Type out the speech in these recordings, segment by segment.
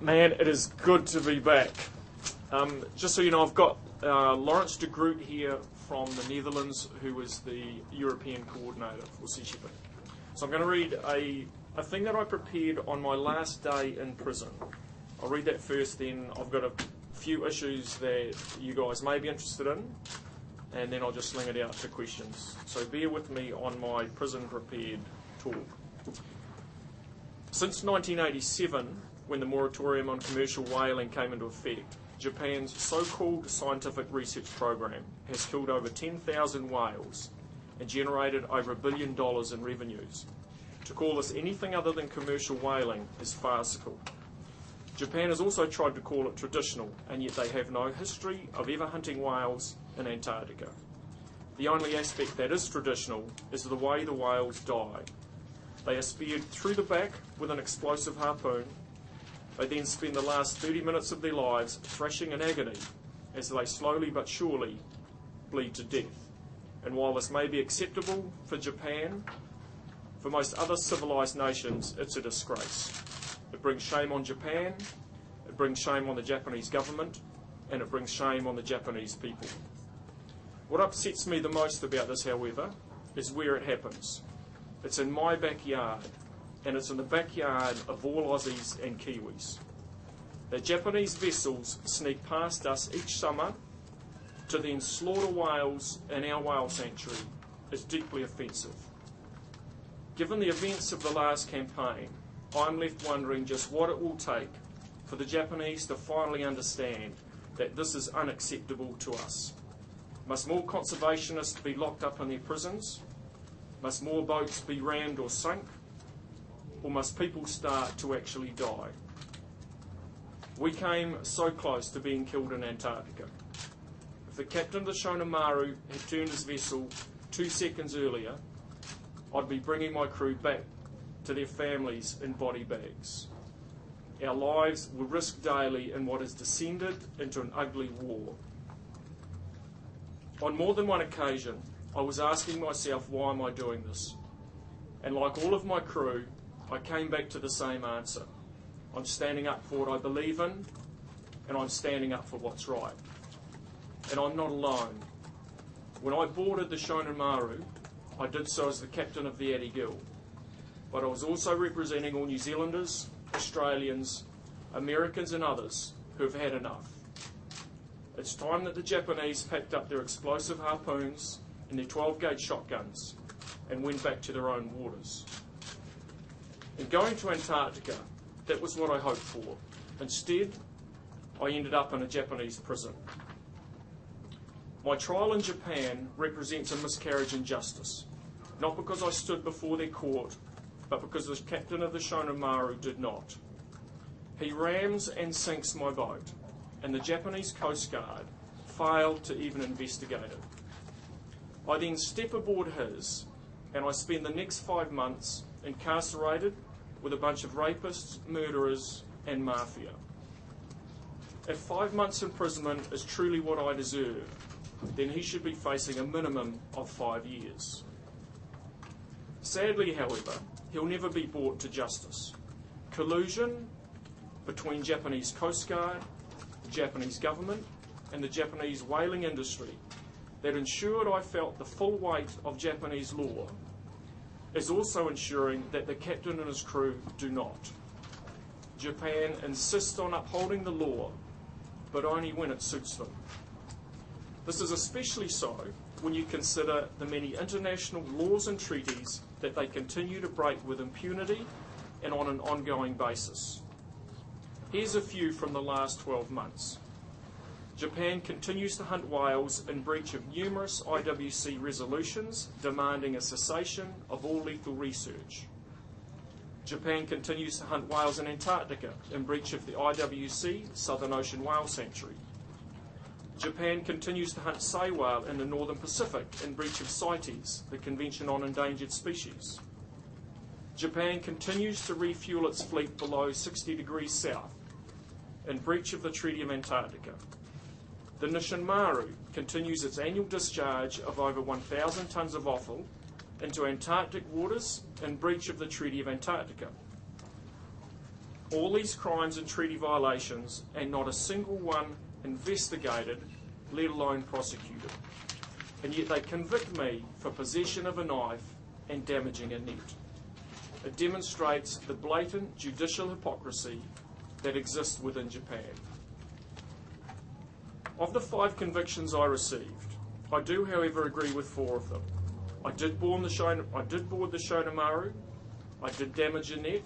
Man, it is good to be back. Just so you know, I've got Lawrence de Groot here from the Netherlands, who is the European coordinator for Sea Shepherd. So I'm going to read a thing that I prepared on my last day in prison. I'll read that first, then I've got a few issues that you guys may be interested in, and then I'll just sling it out to questions. So bear with me on my prison prepared talk. Since 1987, when the moratorium on commercial whaling came into effect, Japan's so-called scientific research program has killed over 10,000 whales and generated over $1 billion in revenues. To call this anything other than commercial whaling is farcical. Japan has also tried to call it traditional, and yet they have no history of ever hunting whales in Antarctica. The only aspect that is traditional is the way the whales die. They are speared through the back with an explosive harpoon. They then spend the last 30 minutes of their lives thrashing in agony as they slowly but surely bleed to death. And while this may be acceptable for Japan, for most other civilised nations, it's a disgrace. It brings shame on Japan, it brings shame on the Japanese government, and it brings shame on the Japanese people. What upsets me the most about this, however, is where it happens. It's in my backyard, and it's in the backyard of all Aussies and Kiwis. That Japanese vessels sneak past us each summer to then slaughter whales in our whale sanctuary is deeply offensive. Given the events of the last campaign, I'm left wondering just what it will take for the Japanese to finally understand that this is unacceptable to us. Must more conservationists be locked up in their prisons? Must more boats be rammed or sunk? Or must people start to actually die? We came so close to being killed in Antarctica. If the captain of the Shona Maru had turned his vessel 2 seconds earlier, I'd be bringing my crew back to their families in body bags. Our lives were risked daily in what has descended into an ugly war. On more than one occasion, I was asking myself, why am I doing this? And like all of my crew, I came back to the same answer. I'm standing up for what I believe in, and I'm standing up for what's right. And I'm not alone. When I boarded the Shona Maru, I did so as the captain of the Addy Gill. But I was also representing all New Zealanders, Australians, Americans and others who have had enough. It's time that the Japanese packed up their explosive harpoons and their 12-gauge shotguns and went back to their own waters. In going to Antarctica, that was what I hoped for. Instead, I ended up in a Japanese prison. My trial in Japan represents a miscarriage in justice, not because I stood before their court, but because the captain of the Shona Maru did not. He rams and sinks my boat, and the Japanese Coast Guard failed to even investigate it. I then step aboard his, and I spend the next 5 months incarcerated with a bunch of rapists, murderers, and mafia. If 5 months imprisonment is truly what I deserve, then he should be facing a minimum of 5 years. Sadly, however, he'll never be brought to justice. Collusion between Japanese Coast Guard, the Japanese government, and the Japanese whaling industry that ensured I felt the full weight of Japanese law is also ensuring that the captain and his crew do not. Japan insists on upholding the law, but only when it suits them. This is especially so when you consider the many international laws and treaties that they continue to break with impunity and on an ongoing basis. Here's a few from the last 12 months. Japan continues to hunt whales in breach of numerous IWC resolutions demanding a cessation of all lethal research. Japan continues to hunt whales in Antarctica in breach of the IWC Southern Ocean Whale Sanctuary. Japan continues to hunt sei whale in the Northern Pacific in breach of CITES, the Convention on Endangered Species. Japan continues to refuel its fleet below 60 degrees south in breach of the Treaty of Antarctica. The Nishin Maru continues its annual discharge of over 1,000 tonnes of offal into Antarctic waters in breach of the Treaty of Antarctica. All these crimes and treaty violations, and not a single one investigated, let alone prosecuted. And yet they convict me for possession of a knife and damaging a net. It demonstrates the blatant judicial hypocrisy that exists within Japan. Of the 5 convictions I received, I do, however, agree with 4 of them. I did board the Shonamaru, I did damage a net,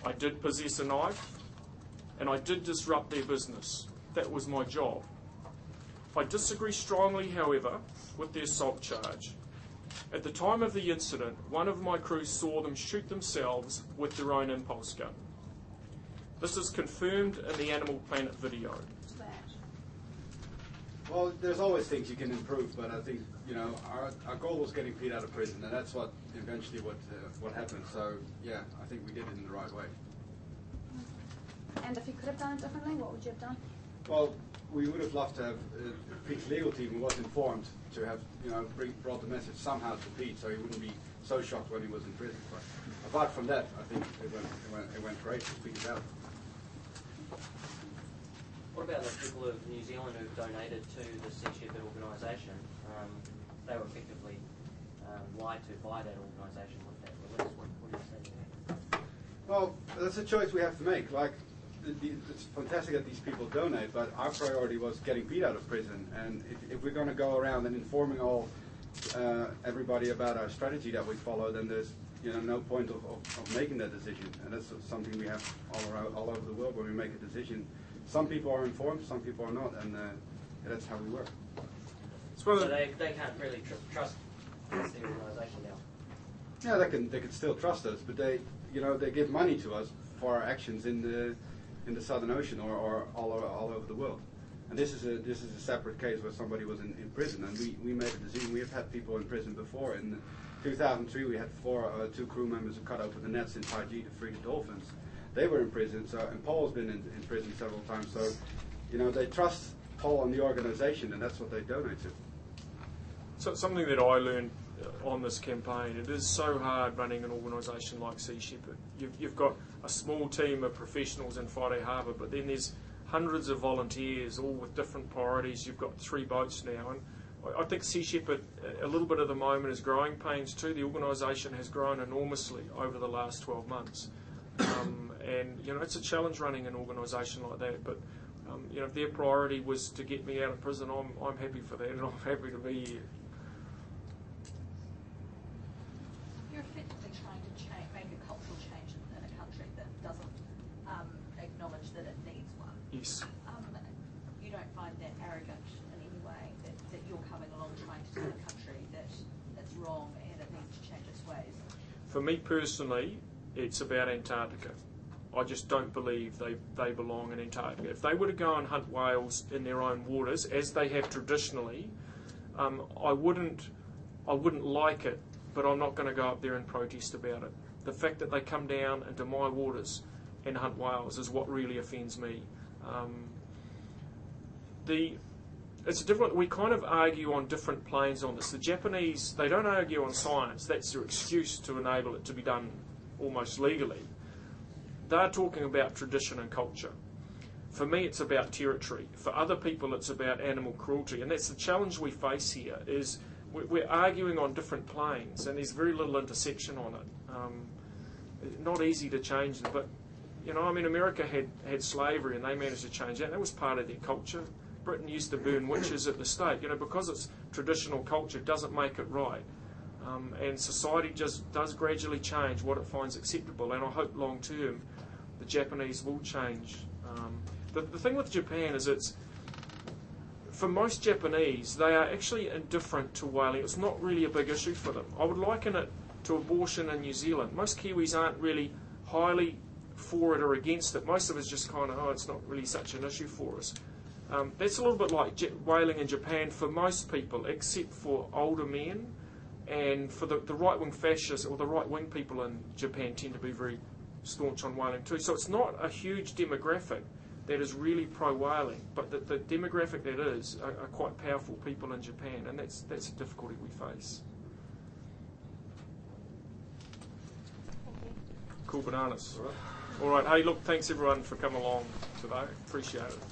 I did possess a knife, and I did disrupt their business. That was my job. I disagree strongly, however, with the assault charge. At the time of the incident, one of my crew saw them shoot themselves with their own impulse gun. This is confirmed in the Animal Planet video. Well, there's always things you can improve, but I think, you know, our goal was getting Pete out of prison, and that's what eventually what happened. So, yeah, I think we did it in the right way. And if you could have done it differently, what would you have done? Well, we would have loved to have Pete's legal team, who was informed, to have, you know, brought the message somehow to Pete, so he wouldn't be so shocked when he was in prison. But apart from that, I think it went great. We figured it out. What about the people of New Zealand who've donated to the Sea Shepherd organisation? They were effectively lied to by that organisation with that release. What do you say there? Well, that's a choice we have to make. Like, it's fantastic that these people donate, but our priority was getting Pete out of prison. And if we're going to go around and informing everybody about our strategy that we follow, then there's, you know, no point of making that decision. And that's something we have all over the world where we make a decision. Some people are informed, some people are not, and that's how we work. So they can't really trust the organisation now. Yeah, they can still trust us, but they give money to us for our actions in the Southern Ocean or all over the world. And this is a separate case where somebody was in prison, and we made a decision. We have had people in prison before. In 2003, we had 2 crew members who cut open the nets in Taiji to free the dolphins. They were in prison, and Paul's been in prison several times. So, you know, they trust Paul and the organisation, and that's what they donate to. So something that I learned on this campaign, it is so hard running an organisation like Sea Shepherd. You've got a small team of professionals in Whare Harbour, but then there's hundreds of volunteers, all with different priorities. You've got 3 boats now, and I think Sea Shepherd, a little bit at the moment, is growing pains too. The organisation has grown enormously over the last 12 months. And, you know, it's a challenge running an organisation like that, but, you know, if their priority was to get me out of prison, I'm happy for that, and I'm happy to be here. You're effectively trying to make a cultural change in a country that doesn't acknowledge that it needs one. Yes. You don't find that arrogant in any way, that you're coming along trying to tell a country that's wrong and it needs to change its ways? For me personally, it's about Antarctica. I just don't believe they belong in Antarctica. If they were to go and hunt whales in their own waters, as they have traditionally, I wouldn't like it, but I'm not going to go up there and protest about it. The fact that they come down into my waters and hunt whales is what really offends me. It's different. We kind of argue on different planes on this. The Japanese, they don't argue on science. That's their excuse to enable it to be done almost legally. They're talking about tradition and culture. For me, it's about territory. For other people, it's about animal cruelty. And that's the challenge we face here, is we're arguing on different planes, and there's very little intersection on it. Not easy to change them, but, you know, I mean, America had slavery, and they managed to change that. That was part of their culture. Britain used to burn witches at the stake. You know, because it's traditional culture doesn't make it right. And society just does gradually change what it finds acceptable, and I hope long term the Japanese will change. The thing with Japan is for most Japanese, they are actually indifferent to whaling. It's not really a big issue for them. I would liken it to abortion in New Zealand. Most Kiwis aren't really highly for it or against it. Most of us just kind of, it's not really such an issue for us. That's a little bit like whaling in Japan for most people, except for older men. And for the right-wing fascists or the right-wing people in Japan tend to be very staunch on whaling too. So it's not a huge demographic that is really pro-whaling, but the demographic that is are quite powerful people in Japan, and that's a difficulty we face. Cool bananas. All right. Hey, look, thanks everyone for coming along today. Appreciate it.